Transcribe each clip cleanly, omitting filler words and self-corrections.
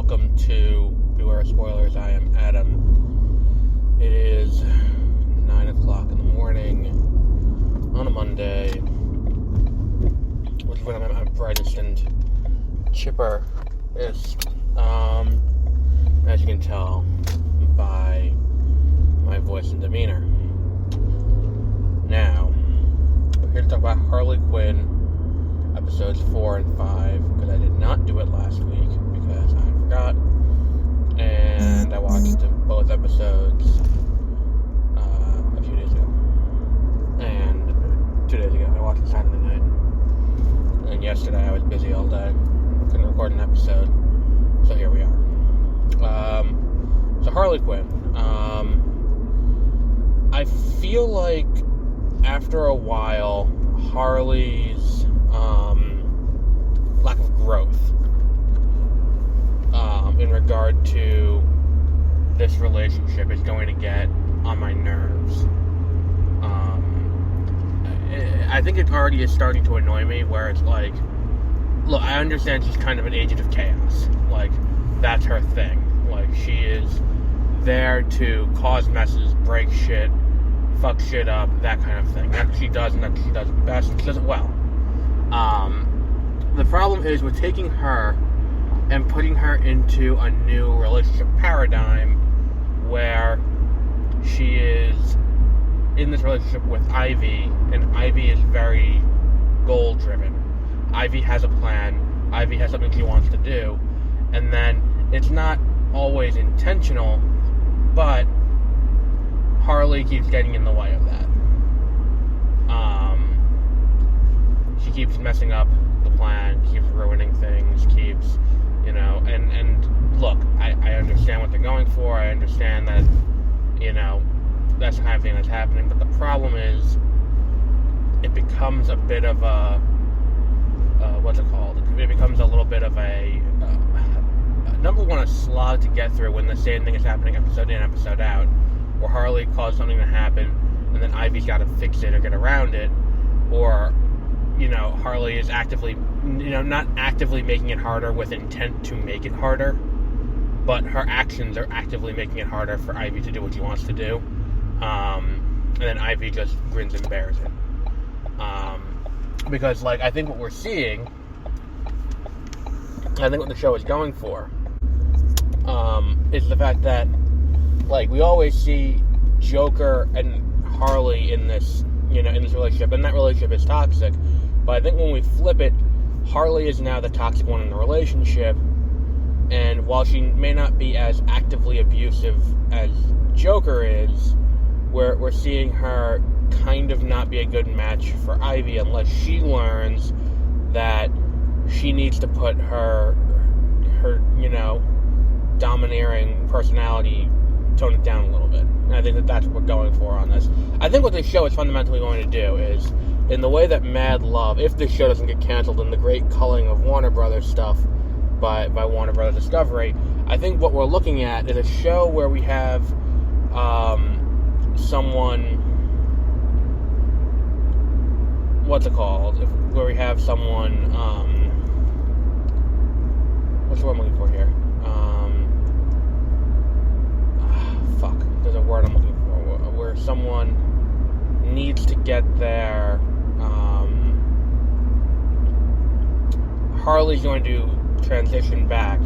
welcome to Beware of Spoilers. I am Adam. It is 9 o'clock in the morning on a Monday, which is when I'm at my brightest and chipperest, as you can tell by my voice and demeanor. Now, we're here to talk about Harley Quinn, episodes 4 and 5, because I did not do it last week because I forgot, and I watched both episodes a few days ago, and 2 days ago. I watched it Saturday night, and yesterday I was busy all day, couldn't record an episode, so here we are. So Harley Quinn, I feel like after a while, Harley's lack of growth in regard to this relationship is going to get on my nerves. I think it already is starting to annoy me, where it's like, look, I understand she's kind of an agent of chaos. Like, that's her thing. Like, she is there to cause messes, break shit, fuck shit up, that kind of thing. That's what she does, and that's what she does best, and she does it well. The problem is with taking her and putting her into a new relationship paradigm where she is in this relationship with Ivy, and Ivy is very goal-driven. Ivy has a plan, Ivy has something she wants to do, and then it's not always intentional, but Harley keeps getting in the way of that. She keeps messing up the plan, keeps ruining things, keeps, and look, I understand what they're going for, I understand that, that's the kind of thing that's happening, but the problem is, it becomes a bit of a, it becomes a little bit of a number one, a slog to get through when the same thing is happening episode in, episode out, where Harley caused something to happen, and then Ivy's got to fix it or get around it, or, Harley is actively, not actively making it harder with intent to make it harder, but her actions are actively making it harder for Ivy to do what she wants to do, and then Ivy just grins and bears it. Because, I think what we're seeing, I think what the show is going for, is the fact that, we always see Joker and Harley in this, in this relationship, and that relationship is toxic, but I think when we flip it, Harley is now the toxic one in the relationship, and while she may not be as actively abusive as Joker is, we're seeing her kind of not be a good match for Ivy unless she learns that she needs to put her domineering personality, tone it down a little bit. And I think that that's what we're going for on this. I think what this show is fundamentally going to do is, in the way that Mad Love, if this show doesn't get canceled in the great culling of Warner Brothers stuff by Warner Brothers Discovery, I think what we're looking at is a show where we have someone, where we have someone, what's the word I'm looking for here? There's a word I'm looking for, where someone needs to get their, Harley's going to transition back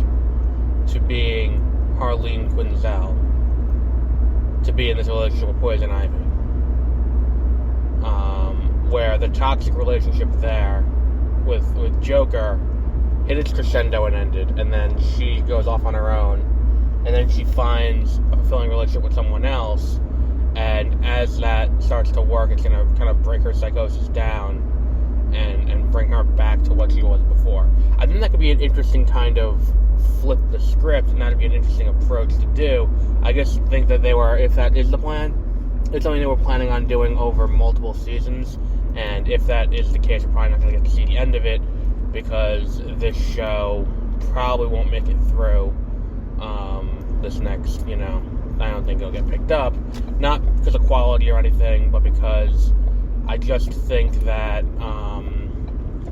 to being Harleen Quinzel, to be in this relationship with Poison Ivy, where the toxic relationship there with Joker hit its crescendo and ended, and then she goes off on her own, and then she finds a fulfilling relationship with someone else, and as that starts to work, it's going to kind of break her psychosis down and bring her back to what she was before. I think that could be an interesting kind of flip the script, and that would be an interesting approach to do. I just think that if that is the plan, it's something they were planning on doing over multiple seasons, and if that is the case, we're probably not going to get to see the end of it, because this show probably won't make it through this next, I don't think it'll get picked up, not because of quality or anything, but because I just think that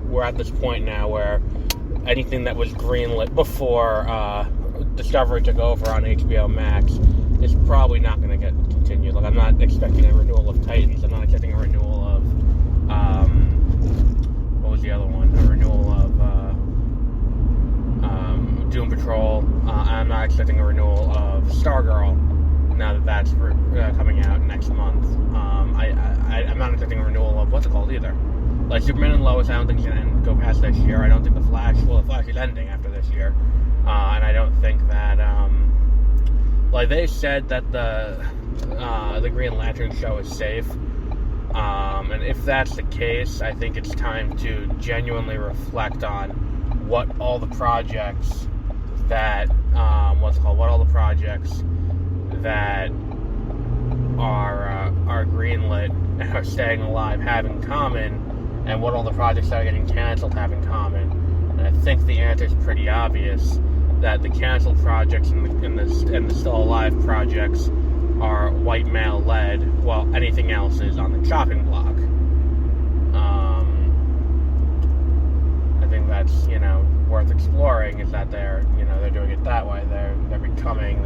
we're at this point now where anything that was greenlit before Discovery took over on HBOMax, is probably not going to get continued. Like, I'm not expecting a renewal of Titans. I'm not expecting a renewal of, what was the other one? A renewal of Doom Patrol. I'm not expecting a renewal of Stargirl, now that that's coming out next month. I'm not expecting a renewal of, what's it called, either. Like, Superman and Lois, I don't think is going to go past this year. I don't think the Flash is ending after this year. And I don't think that, like, they said that the Green Lantern show is safe. And if that's the case, I think it's time to genuinely reflect on what all the projects that, what all the projects that are greenlit and are staying alive have in common, and what all the projects that are getting canceled have in common. And I think the answer is pretty obvious, that the canceled projects and the still alive projects are white male led, while anything else is on the chopping block. I think that's, worth exploring, is that they're doing it that way. They're becoming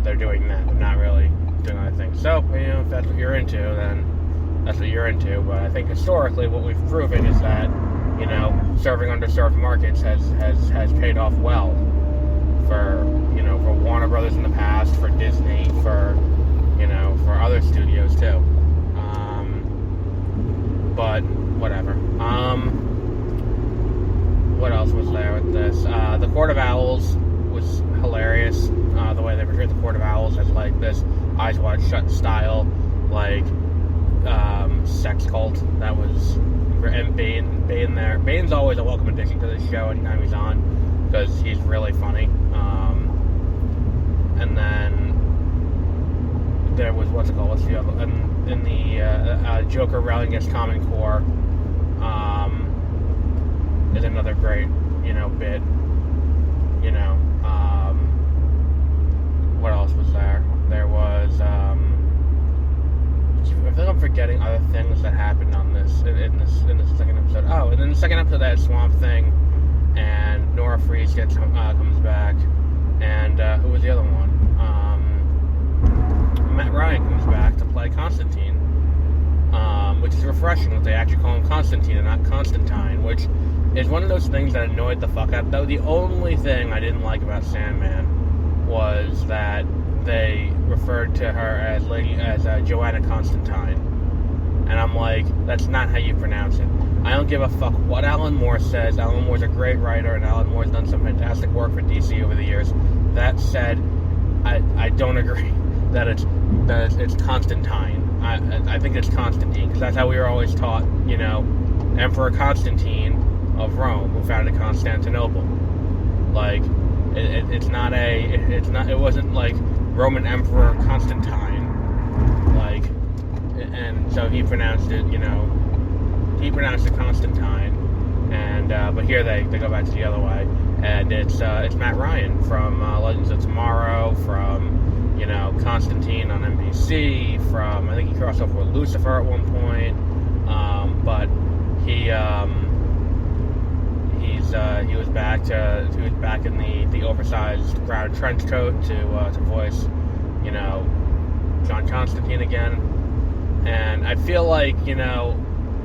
they're doing that. They're not really doing other things. So, if that's what you're into, then that's what you're into. But I think historically what we've proven is that, serving underserved markets has paid off well for Warner Brothers in the past, for Disney, for other studios too. But whatever. What else was there with this? The Court of Owls was hilarious. The way they portrayed the Court of Owls as like this Eyes Wide Shut style, like sex cult. That was, and Bane there. Bane's always a welcome addition to this show anytime he's on, because he's really funny. And then there was, what's the other? In the Joker rallying against Common Core is another great, bit. What else was there? There was, I feel like I'm forgetting other things that happened on this in this second episode. Oh, and in the second episode, that Swamp Thing, and Nora Freeze comes back, and who was the other one? Matt Ryan comes back to play Constantine, which is refreshing that they actually call him Constantine and not Constantine, which is one of those things that annoyed the fuck out. Though the only thing I didn't like about Sandman was that they referred to her as Joanna Constantine, and I'm like, that's not how you pronounce it. I don't give a fuck what Alan Moore says. Alan Moore's a great writer, and Alan Moore's done some fantastic work for DC over the years. That said, I don't agree that it's Constantine. I think it's Constantine, because that's how we were always taught. Emperor Constantine of Rome, who founded Constantinople. Like, it wasn't like Roman Emperor Constantine, like, and so he pronounced it Constantine, and but here they go back to the other way, and it's Matt Ryan from Legends of Tomorrow, from Constantine on NBC, from, I think he crossed over with Lucifer at one point, but he was back in the oversized brown trench coat to voice John Constantine again. And I feel like,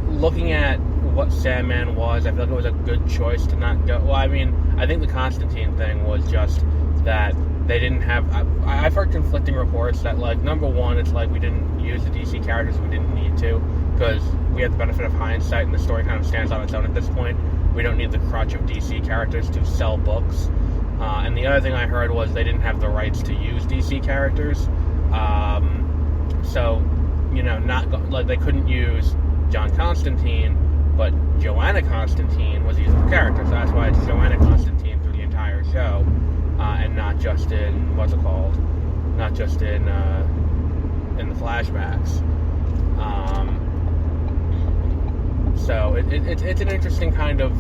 looking at what Sandman was, I feel like it was a good choice to not go. Well, I mean, I think the Constantine thing was just that they didn't have. I've heard conflicting reports that, like, number one, it's like we didn't use the DC characters we didn't need to, because we had the benefit of hindsight and the story kind of stands on its own at this point. We don't need the crutch of DC characters to sell books. And the other thing I heard was they didn't have the rights to use DC characters. So, they couldn't use John Constantine, but Joanna Constantine was a usable character. So that's why it's Joanna Constantine through the entire show, and not just in, not just in the flashbacks. So it's an interesting kind of,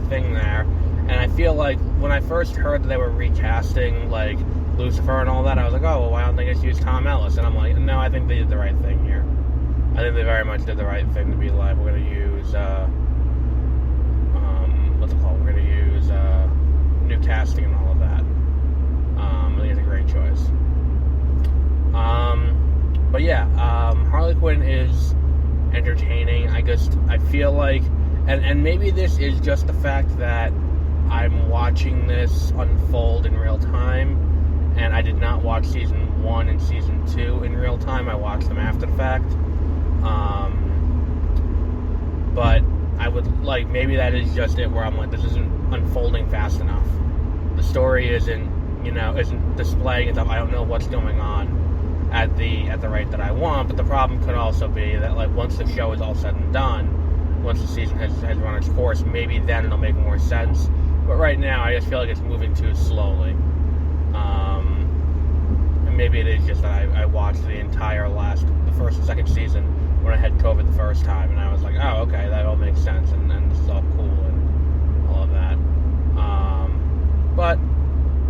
thing there. And I feel like when I first heard that they were recasting, like, Lucifer and all that, I was like, oh, well, why don't they just use Tom Ellis? And I'm like, no, I think they did the right thing here. I think they very much did the right thing to be like, we're going to use, we're going to use new cast casting and all of that. I think it's a great choice. But yeah, Harley Quinn is entertaining. I feel like, and maybe this is just the fact that I'm watching this unfold in real time, and I did not watch season 1 and season 2 in real time. I watched them after the fact. But I would like, maybe that is just it, where I'm like, this isn't unfolding fast enough. The story isn't displaying itself. I don't know what's going on at the rate that I want, but the problem could also be that, like, once the show is all said and done, once the season has run its course, maybe then it'll make more sense. But right now, I just feel like it's moving too slowly. And maybe it is just that I watched the first and second season when I had COVID the first time, and I was like, oh, okay, that all makes sense, and this is all cool, and all of that. But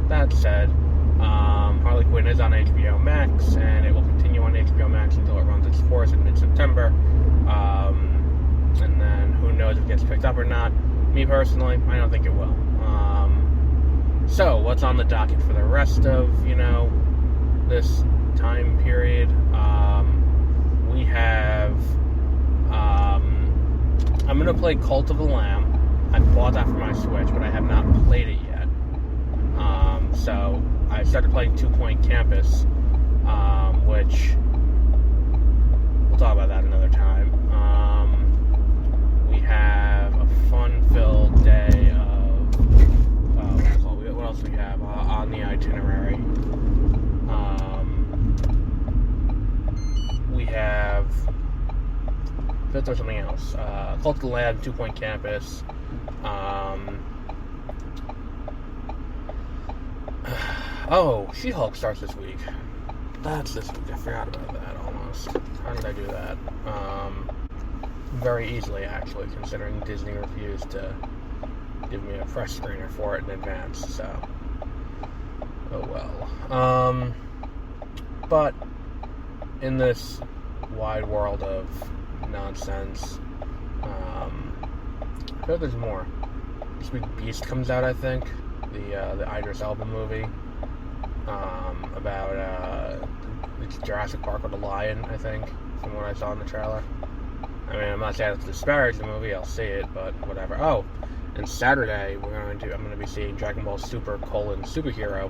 that said, Harley Quinn is on HBOMax, and it will continue on HBOMax until it runs its course in mid-September. And then who knows if it gets picked up or not. Me personally, I don't think it will. So, what's on the docket for the rest of, this time period? We have, I'm going to play Cult of the Lamb. I bought that for my Switch, but I have not played it yet. So, I started playing 2 Point Campus, which, we'll talk about that another time. We have a fun-filled day of, what else do we have on the itinerary? We have, I think there's something else. Cult of the Lamb, 2 Point Campus. She-Hulk starts this week. That's this week. I forgot about that almost. How did I do that? Very easily, actually, considering Disney refused to give me a press screener for it in advance, so. Oh well. But in this wide world of nonsense, I feel like there's more. This week Beast comes out, I think. The Idris Elba movie. About it's Jurassic Park with a lion, I think, from what I saw in the trailer. I mean, I'm not saying it's to disparage the movie, I'll see it, but whatever. Oh, and Saturday I'm going to be seeing Dragon Ball Super: Superhero,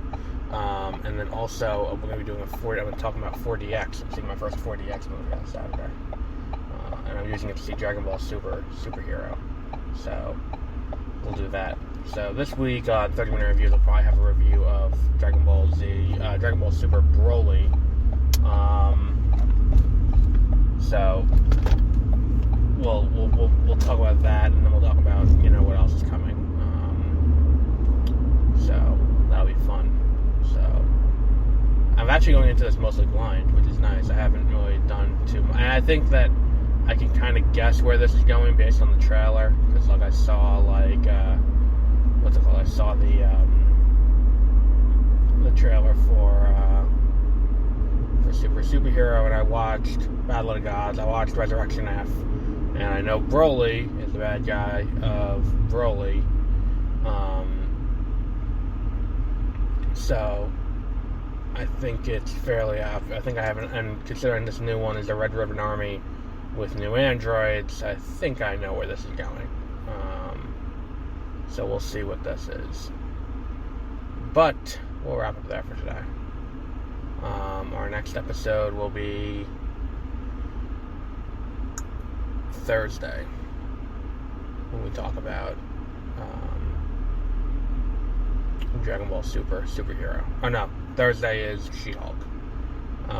and then also we're going to be doing I'm talking about 4DX. I'm seeing my first 4DX movie on Saturday, and I'm using it to see Dragon Ball Superhero. So we'll do that. So this week on 30-minute reviews, I'll probably have a review of Dragon Ball Super Broly. So we'll talk about that, and then we'll talk about what else is coming. So that'll be fun. So I'm actually going into this mostly blind, which is nice. I haven't really done too much, and I think that I can kind of guess where this is going based on the trailer, because I saw what's it called? I saw the trailer for Superhero, and I watched Battle of the Gods. I watched Resurrection F, and I know Broly is the bad guy of Broly. So I think it's fairly obvious. I think I haven't, and considering this new one is the Red Ribbon Army with new androids, I think I know where this is going. So we'll see what this is. But we'll wrap up there for today. Our next episode will be Thursday, when we talk about Dragon Ball Superhero. Oh no, Thursday is She-Hulk.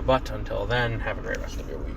But until then, have a great rest of your week.